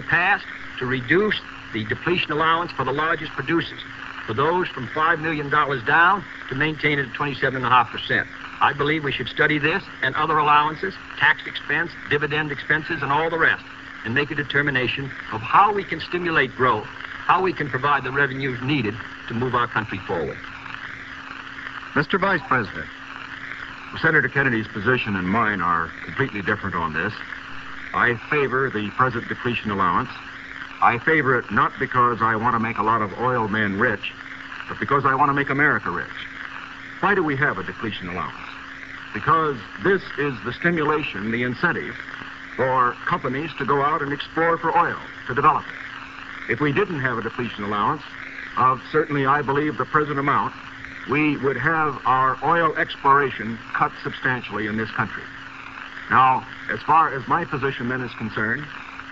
passed to reduce the depletion allowance for the largest producers, for those from $5 million down, to maintain it at 27.5%. I believe we should study this and other allowances, tax expense, dividend expenses, and all the rest, and make a determination of how we can stimulate growth, how we can provide the revenues needed to move our country forward. Mr. Vice President. Well, Senator Kennedy's position and mine are completely different on this. I favor the present depletion allowance. I favor it not because I want to make a lot of oil men rich, but because I want to make America rich. Why do we have a depletion allowance? Because this is the stimulation, the incentive for companies to go out and explore for oil, to develop it. If we didn't have a depletion allowance of certainly, I believe, the present amount, we would have our oil exploration cut substantially in this country. Now, as far as my position then is concerned,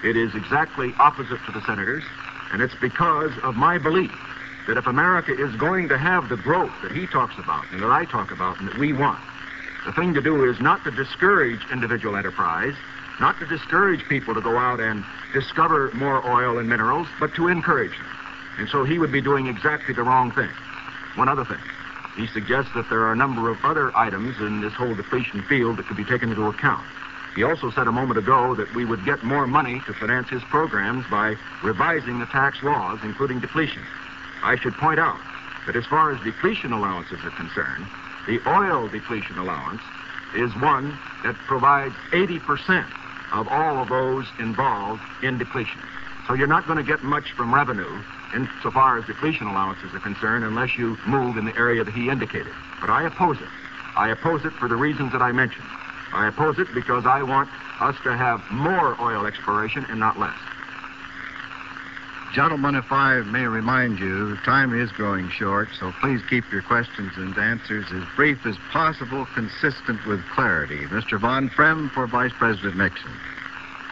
it is exactly opposite to the Senator's, and it's because of my belief that if America is going to have the growth that he talks about and that I talk about and that we want, the thing to do is not to discourage individual enterprise, not to discourage people to go out and discover more oil and minerals, but to encourage them. And so he would be doing exactly the wrong thing. One other thing. He suggests that there are a number of other items in this whole depletion field that could be taken into account. He also said a moment ago that we would get more money to finance his programs by revising the tax laws, including depletion. I should point out that as far as depletion allowances are concerned, the oil depletion allowance is one that provides 80% of all of those involved in depletion. So you're not going to get much from revenue insofar as depletion allowances are concerned unless you move in the area that he indicated. But I oppose it. I oppose it for the reasons that I mentioned. I oppose it because I want us to have more oil exploration and not less. Gentlemen, if I may remind you, time is growing short, so please keep your questions and answers as brief as possible, consistent with clarity. Mr. Von Frem for Vice President Nixon.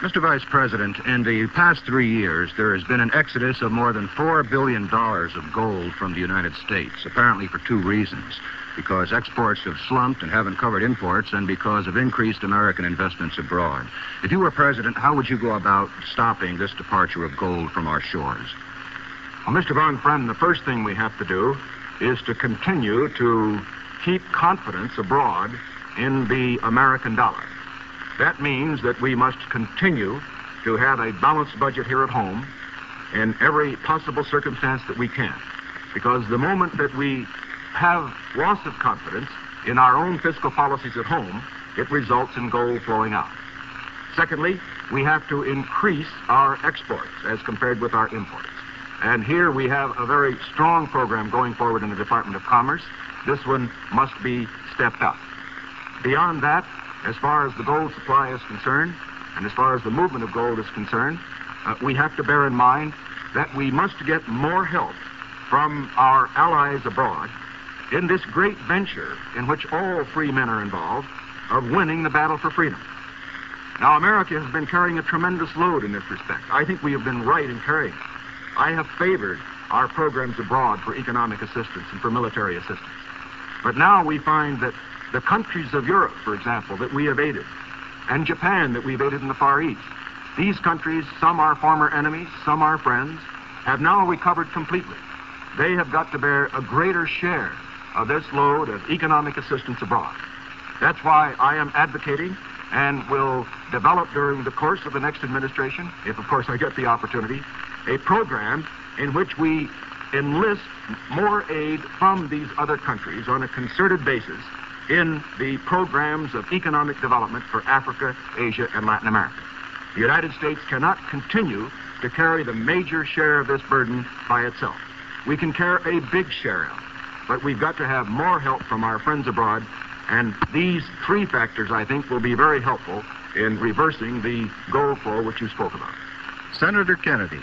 Mr. Vice President, in the past 3 years, there has been an exodus of more than $4 billion of gold from the United States, apparently for two reasons. Because exports have slumped and haven't covered imports, and because of increased American investments abroad. If you were president, how would you go about stopping this departure of gold from our shores? Well, Mr. Von Frem, the first thing we have to do is to continue to keep confidence abroad in the American dollar. That means that we must continue to have a balanced budget here at home in every possible circumstance that we can. Because the moment that we have loss of confidence in our own fiscal policies at home, it results in gold flowing out. Secondly, we have to increase our exports as compared with our imports. And here we have a very strong program going forward in the Department of Commerce. This one must be stepped up. Beyond that, as far as the gold supply is concerned, and as far as the movement of gold is concerned, we have to bear in mind that we must get more help from our allies abroad in this great venture in which all free men are involved of winning the battle for freedom. Now, America has been carrying a tremendous load in this respect. I think we have been right in carrying it. I have favored our programs abroad for economic assistance and for military assistance. But now we find that the countries of Europe, for example, that we have aided, and Japan that we've aided in the Far East, these countries, some are former enemies, some are friends, have now recovered completely. They have got to bear a greater share of this load of economic assistance abroad. That's why I am advocating and will develop during the course of the next administration, if of course I get the opportunity, a program in which we enlist more aid from these other countries on a concerted basis in the programs of economic development for Africa, Asia, and Latin America. The United States cannot continue to carry the major share of this burden by itself. We can carry a big share of it, but we've got to have more help from our friends abroad, and these three factors, I think, will be very helpful in reversing the gold flow which you spoke about. Senator Kennedy.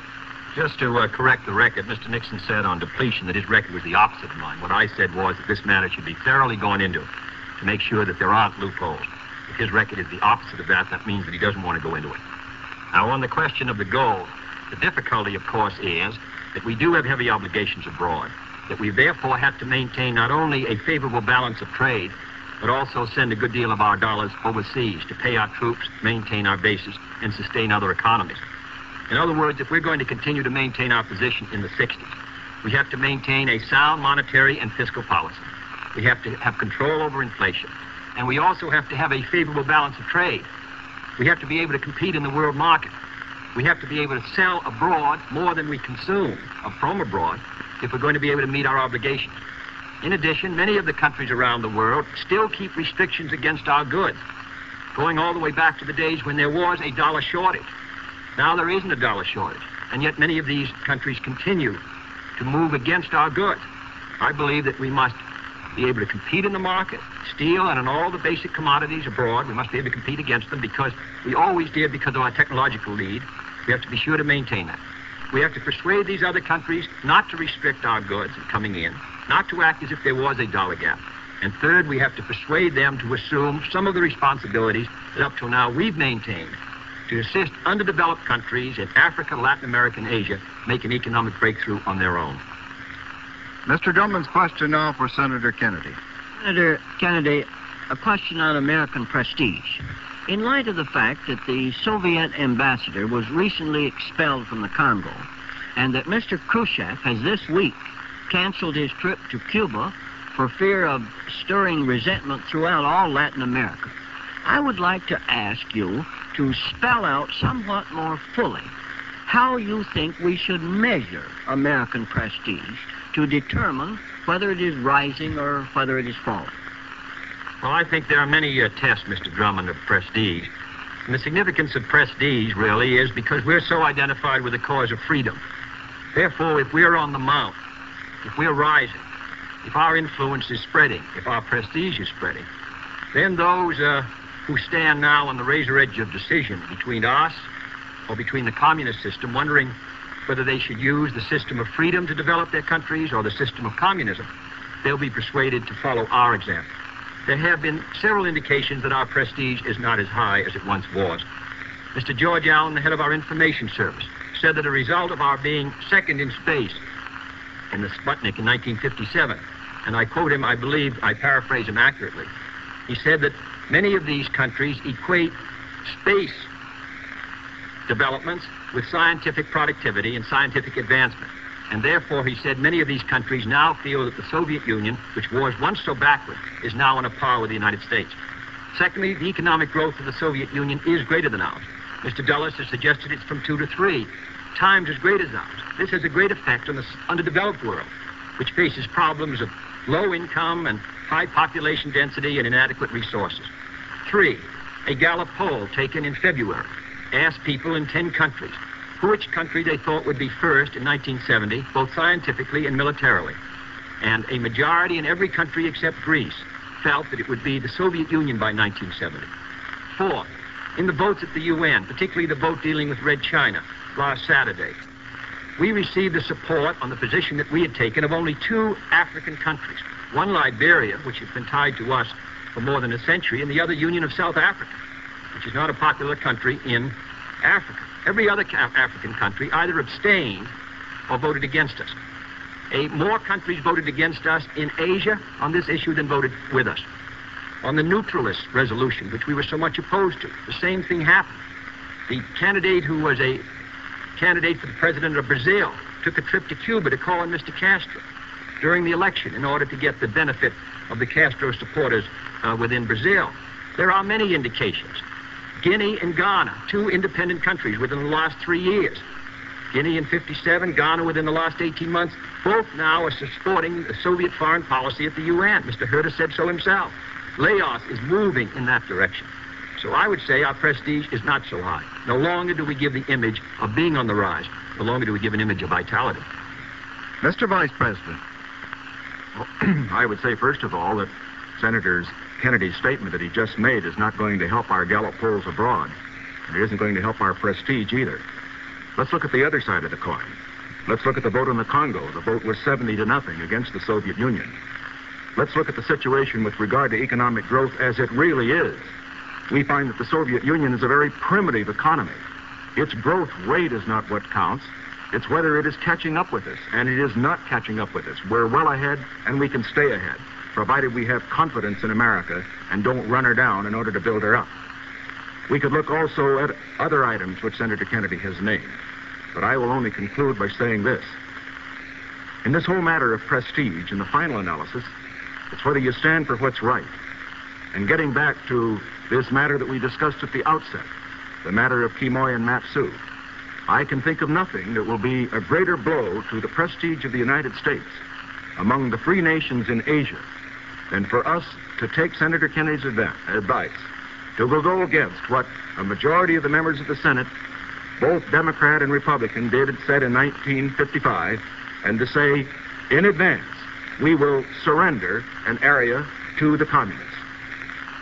Just to correct the record, Mr. Nixon said on depletion that his record was the opposite of mine. What I said was that this matter should be thoroughly gone into to make sure that there aren't loopholes. If his record is the opposite of that, that means that he doesn't want to go into it. Now, on the question of the gold, the difficulty, of course, is that we do have heavy obligations abroad, that we therefore have to maintain not only a favorable balance of trade, but also send a good deal of our dollars overseas to pay our troops, maintain our bases, and sustain other economies. In other words, if we're going to continue to maintain our position in the 60s, we have to maintain a sound monetary and fiscal policy. We have to have control over inflation. And we also have to have a favorable balance of trade. We have to be able to compete in the world market. We have to be able to sell abroad more than we consume from abroad if we're going to be able to meet our obligations. In addition, many of the countries around the world still keep restrictions against our goods, going all the way back to the days when there was a dollar shortage. Now there isn't a dollar shortage, and yet many of these countries continue to move against our goods. I believe that we must be able to compete in the market, steel and in all the basic commodities abroad. We must be able to compete against them because we always did because of our technological lead. We have to be sure to maintain that. We have to persuade these other countries not to restrict our goods coming in, not to act as if there was a dollar gap. And third, we have to persuade them to assume some of the responsibilities that up till now we've maintained to assist underdeveloped countries in Africa, Latin America, and Asia make an economic breakthrough on their own. Mr. Drummond's question now for Senator Kennedy. Senator Kennedy, a question on American prestige. In light of the fact that the Soviet ambassador was recently expelled from the Congo and that Mr. Khrushchev has this week canceled his trip to Cuba for fear of stirring resentment throughout all Latin America, I would like to ask you to spell out somewhat more fully how you think we should measure American prestige to determine whether it is rising or whether it is falling. Well, I think there are many tests, Mr. Drummond, of prestige. And the significance of prestige, really, is because we're so identified with the cause of freedom. Therefore, if we're on the mount, if we're rising, if our influence is spreading, if our prestige is spreading, then those who stand now on the razor edge of decision between us or between the communist system, wondering whether they should use the system of freedom to develop their countries or the system of communism, they'll be persuaded to follow our example. There have been several indications that our prestige is not as high as it once was. Mr. George Allen, the head of our information service, said that a result of our being second in space in the Sputnik in 1957, and I quote him, I believe, I paraphrase him accurately, he said that many of these countries equate space developments with scientific productivity and scientific advancement. And therefore, he said, many of these countries now feel that the Soviet Union, which was once so backward, is now on a par with the United States. Secondly, the economic growth of the Soviet Union is greater than ours. Mr. Dulles has suggested it's from 2 to 3 times as great as ours. This has a great effect on the underdeveloped world, which faces problems of low income and high population density and inadequate resources. 3, a Gallup poll taken in February asked people in 10 countries which country they thought would be first in 1970, both scientifically and militarily. And a majority in every country except Greece felt that it would be the Soviet Union by 1970. 4, in the votes at the UN, particularly the vote dealing with Red China last Saturday, we received the support on the position that we had taken of only 2 African countries. One, Liberia, which has been tied to us for more than a century, and the other, Union of South Africa, which is not a popular country in Africa. Every other African country either abstained or voted against us. More countries voted against us in Asia on this issue than voted with us. On the neutralist resolution, which we were so much opposed to, the same thing happened. The candidate who was a candidate for the president of Brazil took a trip to Cuba to call on Mr. Castro during the election in order to get the benefit of the Castro supporters within Brazil. There are many indications. Guinea and Ghana, 2 independent countries within the last 3 years. Guinea in 57, Ghana within the last 18 months, both now are supporting the Soviet foreign policy at the UN. Mr. Herter said so himself. Laos is moving in that direction. So I would say our prestige is not so high. No longer do we give the image of being on the rise. No longer do we give an image of vitality. Mr. Vice President. Well, I would say, first of all, that Senator Kennedy's statement that he just made is not going to help our Gallup polls abroad. And it isn't going to help our prestige either. Let's look at the other side of the coin. Let's look at the vote in the Congo. The vote was 70-0 against the Soviet Union. Let's look at the situation with regard to economic growth as it really is. We find that the Soviet Union is a very primitive economy. Its growth rate is not what counts. It's whether it is catching up with us, and it is not catching up with us. We're well ahead, and we can stay ahead, provided we have confidence in America and don't run her down in order to build her up. We could look also at other items which Senator Kennedy has named. but I will only conclude by saying this. In this whole matter of prestige, in the final analysis, it's whether you stand for what's right. And getting back to this matter that we discussed at the outset, the matter of Quemoy and Matsu, I can think of nothing that will be a greater blow to the prestige of the United States among the free nations in Asia than for us to take Senator Kennedy's advice to go against what a majority of the members of the Senate, both Democrat and Republican, said in 1955, and to say in advance, we will surrender an area to the communists.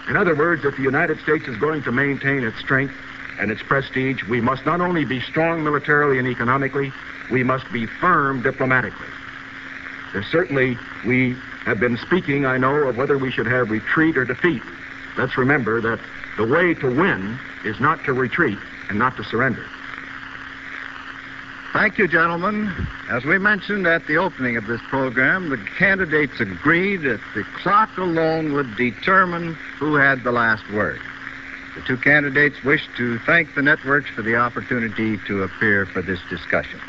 In other words, if the United States is going to maintain its strength and its prestige, we must not only be strong militarily and economically, we must be firm diplomatically. There's certainly, we have been speaking, I know, of whether we should have retreat or defeat. Let's remember that the way to win is not to retreat and not to surrender. Thank you, gentlemen. As we mentioned at the opening of this program, the candidates agreed that the clock alone would determine who had the last word. The two candidates wish to thank the networks for the opportunity to appear for this discussion.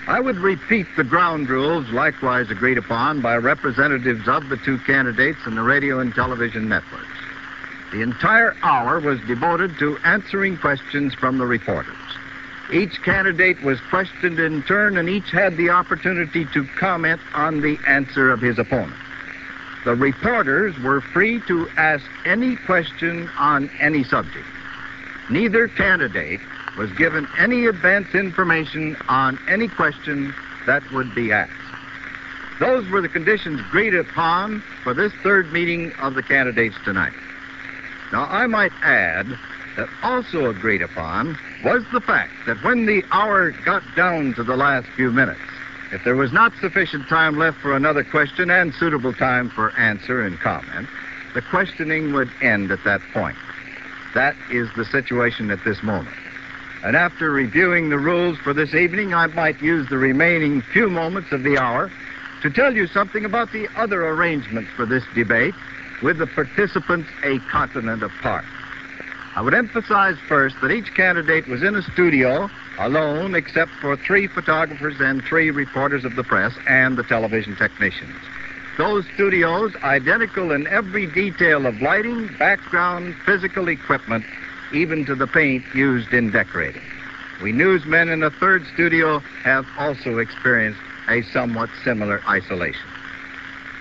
I would repeat the ground rules likewise agreed upon by representatives of the two candidates and the radio and television networks. The entire hour was devoted to answering questions from the reporters. Each candidate was questioned in turn, and each had the opportunity to comment on the answer of his opponent. The reporters were free to ask any question on any subject. Neither candidate was given any advance information on any question that would be asked. Those were the conditions agreed upon for this third meeting of the candidates tonight. Now, I might add that also agreed upon was the fact that when the hour got down to the last few minutes, if there was not sufficient time left for another question and suitable time for answer and comment, the questioning would end at that point. That is the situation at this moment. And after reviewing the rules for this evening, I might use the remaining few moments of the hour to tell you something about the other arrangements for this debate with the participants a continent apart. I would emphasize first that each candidate was in a studio alone except for 3 photographers and 3 reporters of the press and the television technicians. Those studios identical in every detail of lighting, background, physical equipment, even to the paint used in decorating. We newsmen in a third studio have also experienced a somewhat similar isolation.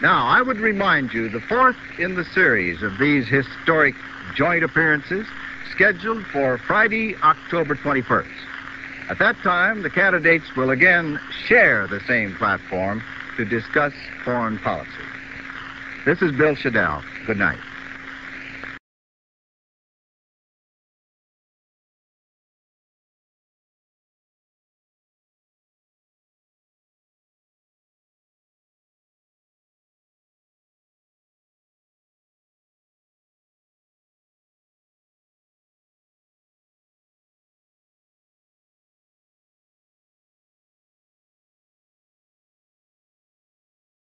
Now, I would remind you the fourth in the series of these historic joint appearances scheduled for Friday, October 21st. At that time, the candidates will again share the same platform to discuss foreign policy. This is Bill Shadell. Good night.